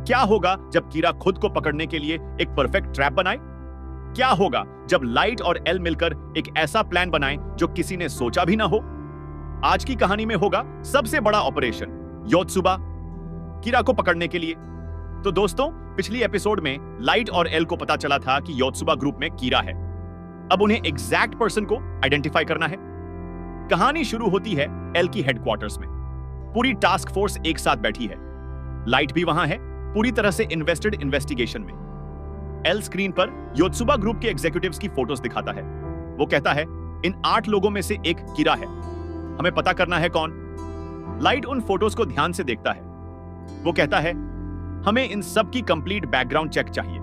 क्या होगा जब कीरा खुद को पकड़ने के लिए एक परफेक्ट ट्रैप बनाए? क्या होगा जब लाइट और एल मिलकर एक ऐसा प्लान बनाएं जो किसी ने सोचा भी ना हो? आज की कहानी में होगा सबसे बड़ा ऑपरेशन योत्सुबा, कीरा को पकड़ने के लिए। तो दोस्तों, पिछली एपिसोड में लाइट और एल को पता चला था कि योत्सुबा ग्रुप में कीरा है। अब उन्हें एग्जैक्ट पर्सन को आइडेंटिफाई करना है। कहानी शुरू होती है एल की हेडक्वार्टर्स में। पूरी टास्क फोर्स एक साथ बैठी है। लाइट भी वहां है, पूरी तरह से इन्वेस्टेड इन्वेस्टिगेशन में। एल स्क्रीन पर योत्सुबा ग्रुप के एग्जीक्यूटिव्स की फोटोज दिखाता है। वो कहता है, इन 8 लोगों में से एक कीरा है, हमें पता करना है कौन। लाइट उन फोटोज को ध्यान से देखता है। वो कहता है, हमें इन सब की कंप्लीट बैकग्राउंड चेक चाहिए,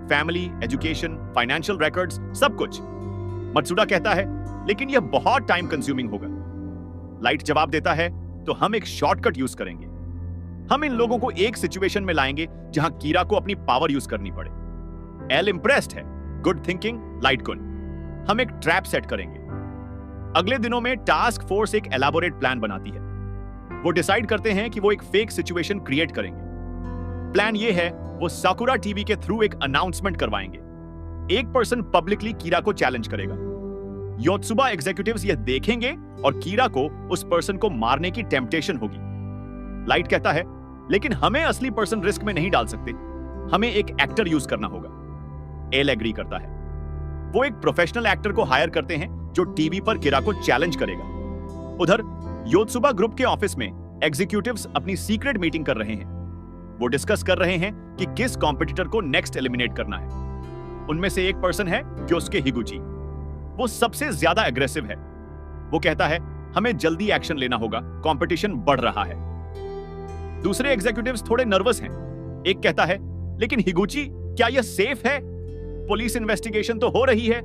फैमिली, एजुकेशन, फाइनेंशियल रिकॉर्ड्स, सब कुछ। मत्सुदा कहता है, लेकिन यह बहुत टाइम कंज्यूमिंग होगा। लाइट जवाब देता है, तो हम एक शॉर्टकट यूज करेंगे। हम इन लोगों को एक सिचुएशन में लाएंगे जहां कीरा को अपनी पावर यूज करनी पड़े। एल इंप्रेस्ड है। गुड थिंकिंग लाइट कुन। हम एक ट्रैप सेट करेंगे। अगले दिनों में टास्क फोर्स एक एलाबोरेट प्लान बनाती है। वो डिसाइड करते हैं कि वो एक फेक सिचुएशन क्रिएट करेंगे। प्लान ये है, वो साकुरा टीवी के थ्रू एक अनाउंसमेंट करवाएंगे। एक पर्सन पब्लिकली कीरा को चैलेंज करेगा। योत्सुबा एग्जीक्यूटिव्स यह देखेंगे और कीरा को उस पर्सन को मारने की टेम्पटेशन होगी। लाइट कहता है, लेकिन हमें असली पर्सन रिस्क में नहीं डाल सकते, हमें एक एक्टर यूज करना होगा। एल एग्री करता है। वो एक प्रोफेशनल एक्टर को हायर करते हैं जो टीवी पर कीरा को चैलेंज करेगा। उधर योत्सुबा ग्रुप के ऑफिस में एग्जीक्यूटिव्स अपनी सीक्रेट मीटिंग कर रहे हैं। वो डिस्कस कर रहे हैं कि किस कॉम्पिटिटर को नेक्स्ट एलिमिनेट करना है। उनमें से एक पर्सन है क्योस्के हिगुची। वो सबसे ज्यादा एग्रेसिव है। वो कहता है, हमें जल्दी एक्शन लेना होगा, कंपटीशन बढ़ रहा है। दूसरे एग्जीक्यूटिव्स थोड़े नर्वस हैं। एक कहता है, लेकिन हिगुची, क्या यह सेफ है? पुलिस इन्वेस्टिगेशन तो हो रही है।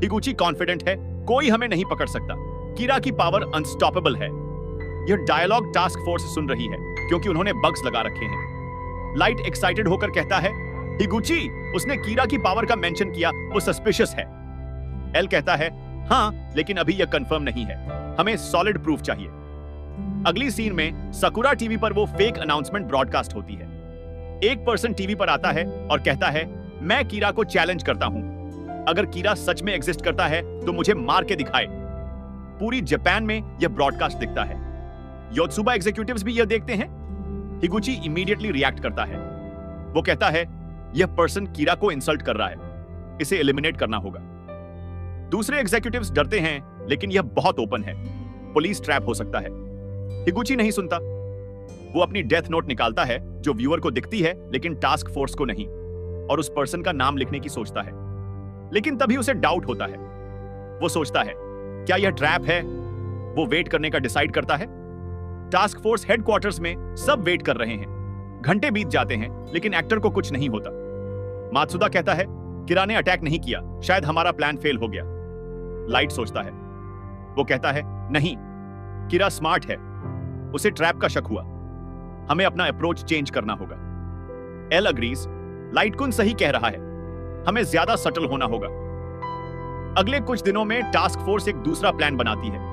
हिगुची कॉन्फिडेंट है, कोई हमें नहीं पकड़ सकता, कीरा की पावर अनस्टॉपेबल है। यह डायलॉग टास्क फोर्स सुन रही है क्योंकि उन्होंने बग्स लगा रखे हैं। लाइट एक्साइटेड होकर कहता है, हिगुची, उसने कीरा की पावर का मेंशन किया, वो सस्पिशियस है। एल कहता है, हाँ, लेकिन अभी यह कंफर्म नहीं है, हमें सॉलिड प्रूफ चाहिए। अगली सीन में साकुरा टीवी पर वो फेक अनाउंसमेंट ब्रॉडकास्ट होती है। एक पर्सन टीवी पर आता है और कहता है, मैं कीरा को चैलेंज करता हूं, अगर कीरा सच में एग्जिस्ट करता है तो मुझे मार के दिखाए। पूरी जापान में यह ब्रॉडकास्ट दिखता है। योत्सुबा एग्जीक्यूटिव्स भी यह देखते हैं। हिगुची इमीडिएटली रिएक्ट करता है। वो कहता है, यह पर्सन कीरा को इंसल्ट कर रहा है, इसे एलिमिनेट करना होगा। दूसरे एग्जीक्यूटिव्स डरते हैं, लेकिन यह बहुत ओपन है, पुलिस ट्रैप हो सकता है। हिगुची नहीं सुनता। वो अपनी डेथ नोट निकालता है जो व्यूअर को दिखती है लेकिन टास्क फोर्स को नहीं, और उस पर्सन का नाम लिखने की सोचता है। लेकिन तभी उसे डाउट होता है। वो सोचता है, क्या यह ट्रैप है? वो वेट करने का डिसाइड करता है। टास्क फोर्स हेडक्वार्टर्स में सब वेट कर रहे हैं। घंटे बीत जाते हैं लेकिन एक्टर को कुछ नहीं होता। मात्सुदा कहता है, कीरा ने अटैक नहीं किया, शायद हमारा प्लान फेल हो गया। लाइट सोचता है। वो कहता है, नहीं, कीरा स्मार्ट है, उसे ट्रैप का शक हुआ, हमें अपना अप्रोच चेंज करना होगा। एल अग्रीज, लाइट कुन सही कह रहा है, हमें ज्यादा सटल होना होगा। अगले कुछ दिनों में टास्क फोर्स एक दूसरा प्लान बनाती है।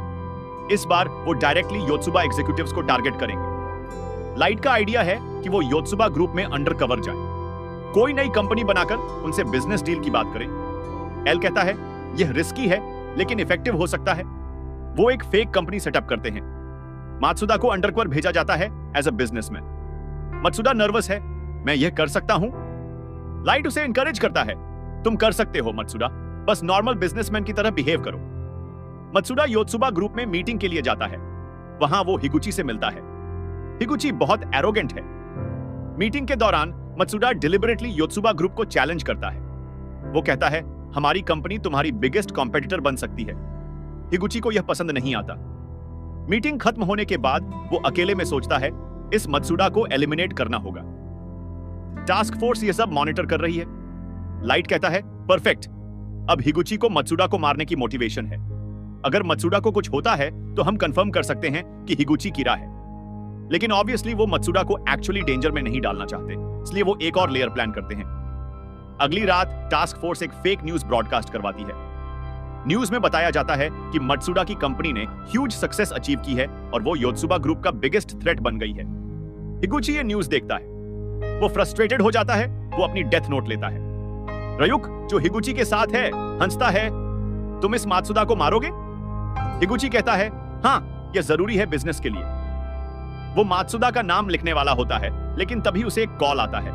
इस बार वो डायरेक्टली योत्सुबा एग्जीक्यूटिव्स को टारगेट करेंगे। लाइट का आइडिया है कि वो योत्सुबा ग्रुप में अंडरकवर जाए, कोई नई कंपनी बनाकर उनसे बिजनेस डील की बात करें। एल कहता है, यह रिस्की है लेकिन इफेक्टिव हो सकता है। वो एक फेक कंपनी सेटअप करते हैं। मात्सुदा को अंडरकवर भेजा जाता है as a businessman. Matsuda nervous है, मैं यह कर सकता हूं। लाइट उसे इंकरेज करता है, तुम कर सकते हो मात्सुदा, बस नॉर्मल बिजनेसमैन की तरह बिहेव करो। मात्सुदा योत्सुबा ग्रुप में मीटिंग के लिए जाता है। वहां वो हिगुची से मिलता है। हिगुची बहुत एरोगेंट है। मीटिंग के दौरान मात्सुदा डिलिबरेटली योत्सुबा ग्रुप को चैलेंज करता है। वो कहता है, हमारी कंपनी तुम्हारी बिगेस्ट कॉम्पिटिटर बन सकती है। हिगुची को यह पसंद नहीं आता। मीटिंग खत्म होने के बाद वो अकेले में सोचता है, इस मात्सुदा को एलिमिनेट करना होगा। टास्क फोर्स ये सब मॉनिटर कर रही है। लाइट कहता है, परफेक्ट, अब हिगुची को मात्सुदा को मारने की मोटिवेशन है। अगर मात्सुदा को कुछ होता है तो हम कंफर्म कर सकते हैं कि हिगुची कीरा है। लेकिन ऑब्वियसली वो मात्सुदा को एक्चुअली डेंजर में नहीं डालना चाहते, इसलिए वो एक और लेयर प्लान करते हैं। अगली रात टास्क फोर्स एक फेक न्यूज ब्रॉडकास्ट करवाती है। न्यूज में बताया जाता है कि मात्सुदा की कंपनी ने ह्यूज सक्सेस अचीव की है और वो योत्सुबा ग्रुप का बिगेस्ट थ्रेट बन गई है। हिगुची ये न्यूज देखता है। वो फ्रस्ट्रेटेड हो जाता है, वो अपनी डेथ नोट लेता है। रयुक जो हिगुची के साथ है हंसता है, तुम इस मात्सुदा को मारोगे? हिगुची कहता है, हाँ, यह जरूरी है बिजनेस के लिए। वो मात्सुदा का नाम लिखने वाला होता है, लेकिन तभी उसे एक कॉल आता है।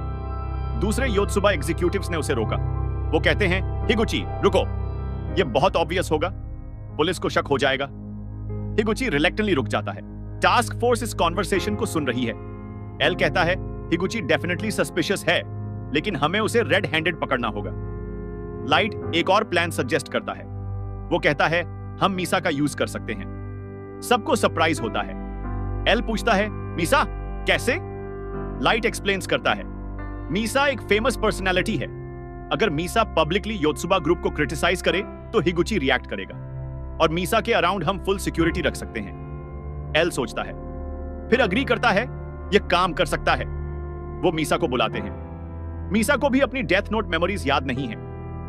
दूसरे योत्सुबा एग्जीक्यूटिव्स ने उसे रोका। वो कहते हैं, हिगुची रुको, यह बहुत ऑब्वियस होगा, पुलिस को शक हो जाएगा। हिगुची रिलेक्टेंटली रुक जाता है। टास्क फोर्स इस कॉन्वर्सेशन को सुन रही है। एल कहता है, हिगुची डेफिनेटली सस्पिशियस है, लेकिन हमें उसे रेड हैंडेड पकड़ना होगा। लाइट एक और प्लान सजेस्ट करता है। वो कहता है, हम मीसा का यूज कर सकते हैं। सबको सरप्राइज होता है। एल पूछता है, मीसा कैसे? लाइट एक्सप्लेन्स करता है, मीसा एक फेमस पर्सनालिटी है। अगर मीसा पब्लिकली योत्सुबा ग्रुप को क्रिटिसाइज करे तो हिगुची रिएक्ट करेगा, और मीसा के अराउंड हम फुल सिक्योरिटी रख सकते हैं। एल सोचता है, फिर अग्री करता है, यह काम कर सकता है। वो मीसा को बुलाते हैं। मीसा को भी अपनी डेथ नोट मेमोरीज याद नहीं है।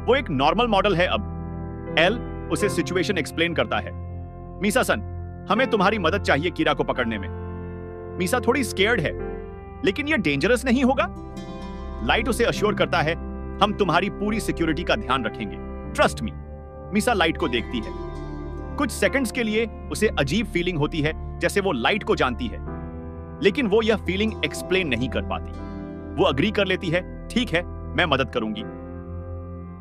वो एक नॉर्मल मॉडल है अब। एल उसे सिचुएशन एक्सप्लेन करता है। मीसा सन, हमें तुम्हारी मदद चाहिए कीरा को पकड़ने में। मीसा थोड़ी स्केयर्ड है, लेकिन यह डेंजरस नहीं होगा। लाइट उसे अश्योर करता है, हम तुम्हारी पूरी सिक्योरिटी का ध्यान रखेंगे, ट्रस्ट मी। मीसा लाइट को देखती है। कुछ सेकंड्स के लिए उसे अजीब फीलिंग होती है, जैसे वो लाइट को जानती है, लेकिन वो यह फीलिंग एक्सप्लेन नहीं कर पाती। वो अग्री कर लेती है, ठीक है, मैं मदद करूंगी।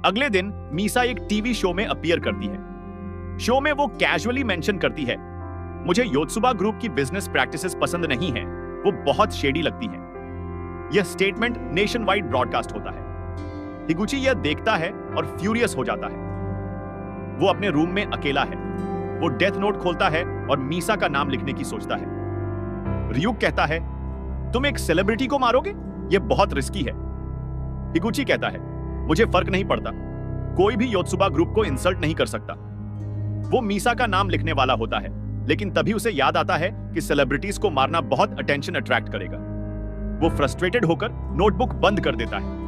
अगले दिन मीसा एक टीवी शो में अपीयर करती है। शो में वो कैजुअली मेंशन करती है, मुझे योत्सुबा ग्रुप की बिजनेस प्रैक्टिसेस पसंद नहीं है, वो बहुत शेडी लगती हैं। यह स्टेटमेंट नेशन वाइड ब्रॉडकास्ट होता है। हिगुची यह देखता है और फ्यूरियस हो जाता है। वो अपने रूम में अकेला है। वो डेथ नोट खोलता है और मीसा का नाम लिखने की सोचता है। रियुक कहता है, तुम एक सेलिब्रिटी को मारोगे? यह बहुत रिस्की है। हिगुची कहता है, मुझे फर्क नहीं पड़ता, कोई भी योत्सुबा ग्रुप को इंसल्ट नहीं कर सकता। वो मीसा का नाम लिखने वाला होता है, लेकिन तभी उसे याद आता है कि सेलिब्रिटीज को मारना बहुत अटेंशन अट्रैक्ट करेगा। वो फ्रस्ट्रेटेड होकर नोटबुक बंद कर देता है।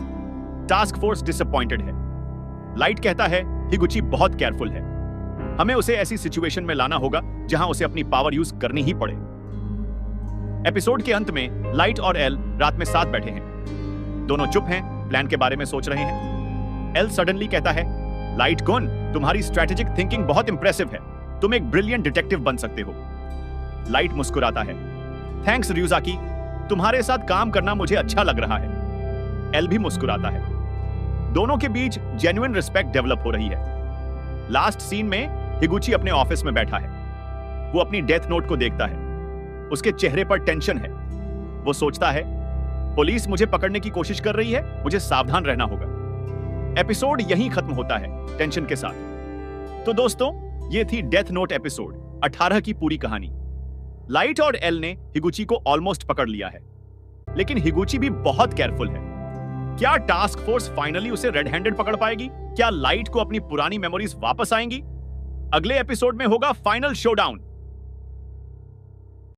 टास्क फोर्स डिसअपॉइंटेड है। लाइट कहता है, हिगुची बहुत केयरफुल है, हमें उसे ऐसी सिचुएशन में लाना होगा जहां उसे अपनी पावर यूज करनी ही पड़े। एपिसोड के अंत में लाइट और एल रात में साथ बैठे हैं। दोनों चुप हैं, प्लान के बारे में सोच रहे हैं। एल सडनली कहता है, लाइट गुन, तुम्हारी स्ट्रेटेजिक थिंकिंग बहुत इंप्रेसिव है, तुम एक ब्रिलियंट डिटेक्टिव बन सकते हो। लाइट मुस्कुराता है, थैंक्स रियुजाकी, तुम्हारे साथ काम करना मुझे अच्छा लग रहा है। एल भी मुस्कुराता है। दोनों के बीच जेन्युइन रिस्पेक्ट डेवलप हो रही है। लास्ट सीन में हिगुची अपने ऑफिस में बैठा है। वो अपनी डेथ नोट को देखता है। उसके चेहरे पर टेंशन है। वो सोचता है, पुलिस मुझे पकड़ने की कोशिश कर रही है, मुझे सावधान रहना होगा। एपिसोड यहीं खत्म होता है टेंशन के साथ। तो दोस्तों, ये थी डेथ नोट एपिसोड 18 की पूरी कहानी। लाइट और एल ने हिगुची को ऑलमोस्ट पकड़ लिया है, लेकिन हिगुची भी बहुत केयरफुल है। क्या टास्क फोर्स फाइनली उसे रेड हैंडेड पकड़ पाएगी? क्या लाइट को अपनी पुरानी मेमोरीज वापस आएंगी? अगले एपिसोड में होगा फाइनल शोडाउन।